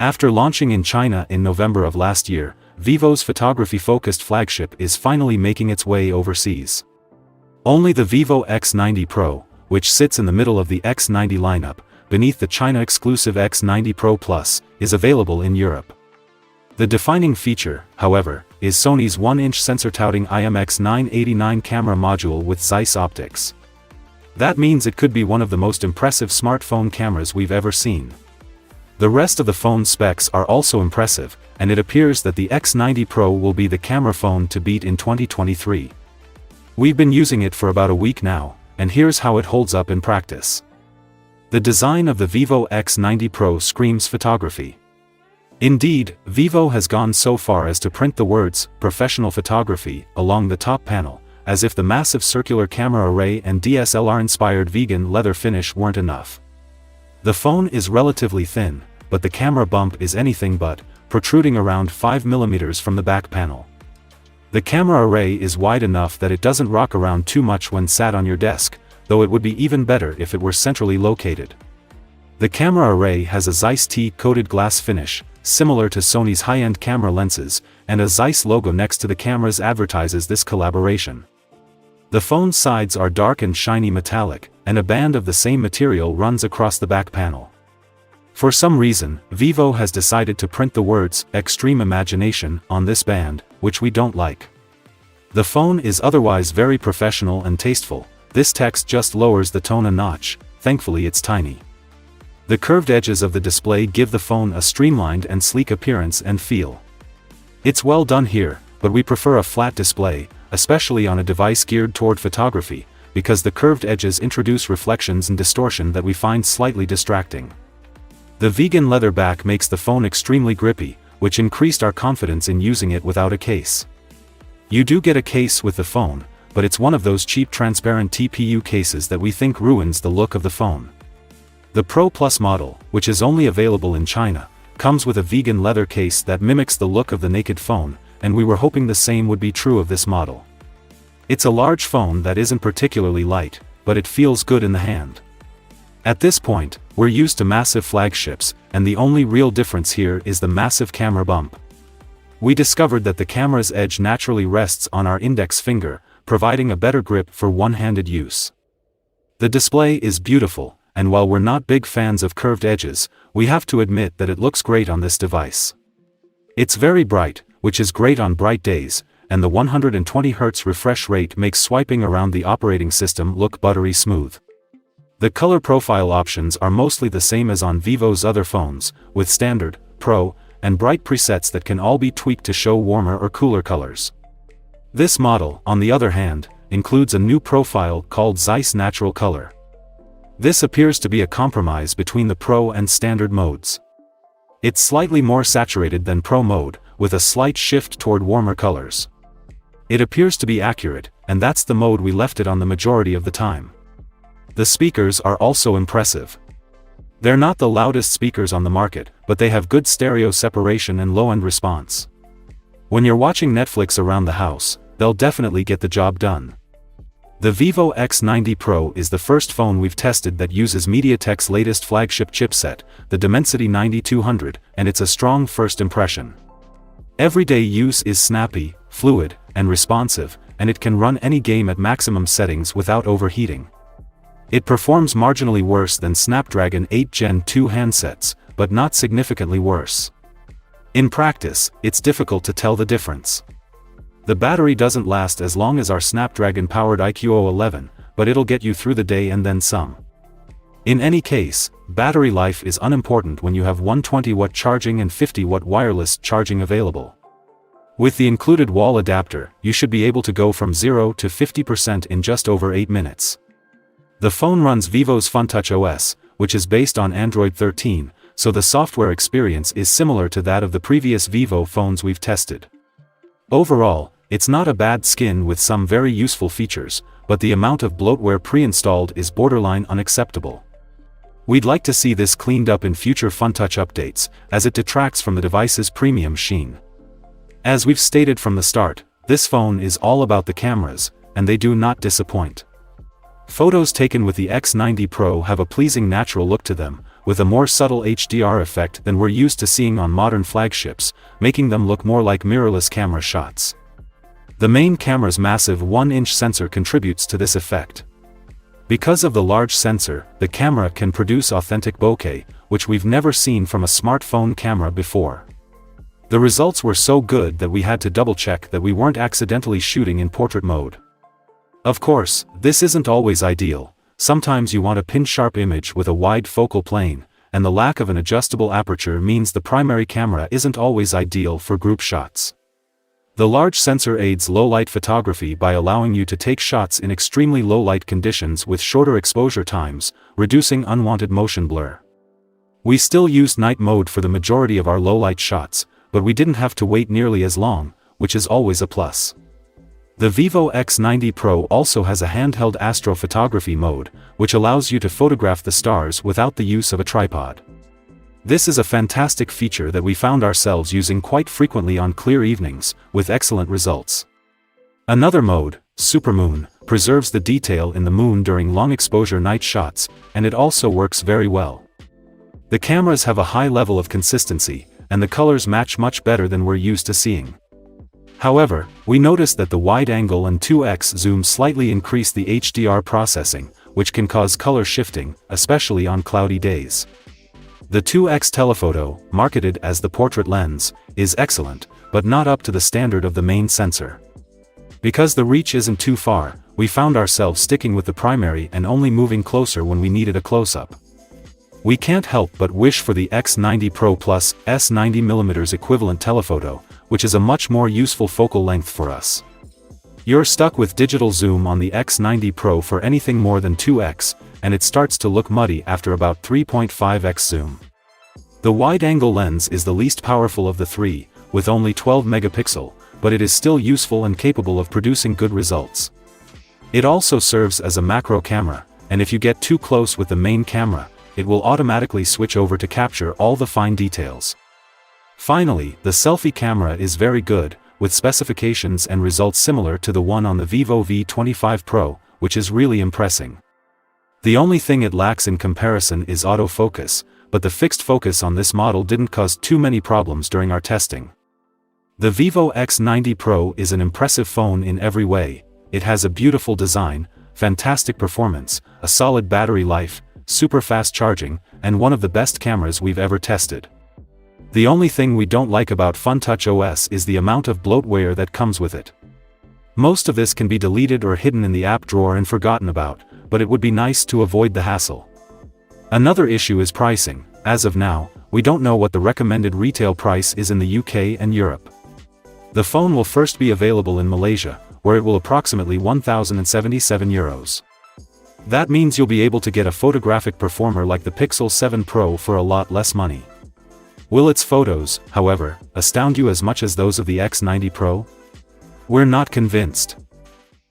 After launching in China in November of last year, Vivo's photography-focused flagship is finally making its way overseas. Only the Vivo X90 Pro, which sits in the middle of the X90 lineup, beneath the China-exclusive X90 Pro Plus, is available in Europe. The defining feature, however, is Sony's 1-inch sensor-touting X90 camera module with Zeiss optics. That means it could be one of the most impressive smartphone cameras we've ever seen. The rest of the phone's specs are also impressive, and it appears that the X90 Pro will be the camera phone to beat in 2023. We've been using it for about a week now, and here's how it holds up in practice. The design of the Vivo X90 Pro screams photography. Indeed, Vivo has gone so far as to print the words "professional photography" along the top panel, as if the massive circular camera array and DSLR-inspired vegan leather finish weren't enough. The phone is relatively thin, but the camera bump is anything but, protruding around 5 mm from the back panel. The camera array is wide enough that it doesn't rock around too much when sat on your desk, though it would be even better if it were centrally located. The camera array has a Zeiss T-coated glass finish, similar to Sony's high-end camera lenses, and a Zeiss logo next to the cameras advertises this collaboration. The phone's sides are dark and shiny metallic, and a band of the same material runs across the back panel. For some reason, Vivo has decided to print the words "Extreme Imagination" on this band, which we don't like. The phone is otherwise very professional and tasteful. This text just lowers the tone a notch, thankfully it's tiny. The curved edges of the display give the phone a streamlined and sleek appearance and feel. It's well done here, but we prefer a flat display, especially on a device geared toward photography, because the curved edges introduce reflections and distortion that we find slightly distracting. The vegan leather back makes the phone extremely grippy, which increased our confidence in using it without a case. You do get a case with the phone, but it's one of those cheap transparent TPU cases that we think ruins the look of the phone. The Pro Plus model, which is only available in China, comes with a vegan leather case that mimics the look of the naked phone, and we were hoping the same would be true of this model. It's a large phone that isn't particularly light, but it feels good in the hand. At this point, we're used to massive flagships, and the only real difference here is the massive camera bump. We discovered that the camera's edge naturally rests on our index finger, providing a better grip for one-handed use. The display is beautiful, and while we're not big fans of curved edges, we have to admit that it looks great on this device. It's very bright, which is great on bright days, and the 120Hz refresh rate makes swiping around the operating system look buttery smooth. The color profile options are mostly the same as on Vivo's other phones, with standard, Pro, and bright presets that can all be tweaked to show warmer or cooler colors. This model, on the other hand, includes a new profile called Zeiss Natural Color. This appears to be a compromise between the Pro and standard modes. It's slightly more saturated than Pro mode, with a slight shift toward warmer colors. It appears to be accurate, and that's the mode we left it on the majority of the time. The speakers are also impressive. They're not the loudest speakers on the market, but they have good stereo separation and low-end response. When you're watching Netflix around the house, they'll definitely get the job done. The Vivo X90 Pro is the first phone we've tested that uses MediaTek's latest flagship chipset, the Dimensity 9200, and it's a strong first impression. Everyday use is snappy, fluid, and responsive, and it can run any game at maximum settings without overheating. It performs marginally worse than Snapdragon 8 Gen 2 handsets, but not significantly worse. In practice, it's difficult to tell the difference. The battery doesn't last as long as our Snapdragon-powered iQOO11, but it'll get you through the day and then some. In any case, battery life is unimportant when you have 120-watt charging and 50-watt wireless charging available. With the included wall adapter, you should be able to go from 0 to 50% in just over 8 minutes. The phone runs Vivo's FunTouch OS, which is based on Android 13, so the software experience is similar to that of the previous Vivo phones we've tested. Overall, it's not a bad skin with some very useful features, but the amount of bloatware pre-installed is borderline unacceptable. We'd like to see this cleaned up in future FunTouch updates, as it detracts from the device's premium sheen. As we've stated from the start, this phone is all about the cameras, and they do not disappoint. Photos taken with the X90 Pro have a pleasing natural look to them, with a more subtle HDR effect than we're used to seeing on modern flagships, making them look more like mirrorless camera shots. The main camera's massive 1-inch sensor contributes to this effect. Because of the large sensor, the camera can produce authentic bokeh, which we've never seen from a smartphone camera before. The results were so good that we had to double-check that we weren't accidentally shooting in portrait mode. Of course, this isn't always ideal. Sometimes you want a pin-sharp image with a wide focal plane, and the lack of an adjustable aperture means the primary camera isn't always ideal for group shots. The large sensor aids low-light photography by allowing you to take shots in extremely low-light conditions with shorter exposure times, reducing unwanted motion blur. We still used night mode for the majority of our low-light shots, but we didn't have to wait nearly as long, which is always a plus. The Vivo X90 Pro also has a handheld astrophotography mode, which allows you to photograph the stars without the use of a tripod. This is a fantastic feature that we found ourselves using quite frequently on clear evenings, with excellent results. Another mode, Supermoon, preserves the detail in the moon during long exposure night shots, and it also works very well. The cameras have a high level of consistency, and the colors match much better than we're used to seeing. However, we noticed that the wide angle and 2x zoom slightly increase the HDR processing, which can cause color shifting, especially on cloudy days. The 2x telephoto, marketed as the portrait lens, is excellent, but not up to the standard of the main sensor. Because the reach isn't too far, we found ourselves sticking with the primary and only moving closer when we needed a close-up. We can't help but wish for the X90 Pro Plus S90mm equivalent telephoto, which is a much more useful focal length for us. You're stuck with digital zoom on the X90 Pro for anything more than 2x, and it starts to look muddy after about 3.5x zoom. The wide-angle lens is the least powerful of the three, with only 12 megapixel, but it is still useful and capable of producing good results. It also serves as a macro camera, and if you get too close with the main camera, it will automatically switch over to capture all the fine details. Finally, the selfie camera is very good, with specifications and results similar to the one on the Vivo V25 Pro, which is really impressive. The only thing it lacks in comparison is autofocus, but the fixed focus on this model didn't cause too many problems during our testing. The Vivo X90 Pro is an impressive phone in every way. It has a beautiful design, fantastic performance, a solid battery life, super fast charging, and one of the best cameras we've ever tested. The only thing we don't like about FunTouch OS is the amount of bloatware that comes with it. Most of this can be deleted or hidden in the app drawer and forgotten about, but it would be nice to avoid the hassle. Another issue is pricing. As of now, we don't know what the recommended retail price is in the UK and Europe. The phone will first be available in Malaysia, where it will approximately €1,077. That means you'll be able to get a photographic performer like the Pixel 7 Pro for a lot less money. Will its photos, however, astound you as much as those of the X90 Pro? We're not convinced.